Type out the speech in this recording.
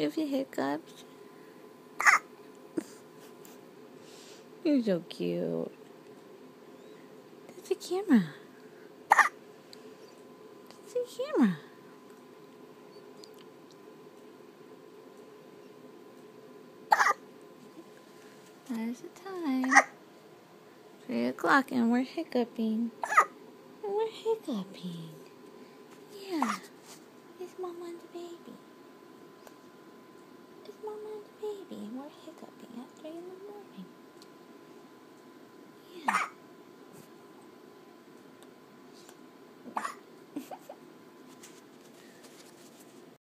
If you hiccups. You're so cute. That's the camera. That's the camera. There's the time. 3 o'clock and we're hiccuping. And we're hiccuping. Yeah. It's Mama and the baby. It's Mama and the baby and we're hiccuping at 3 in the morning.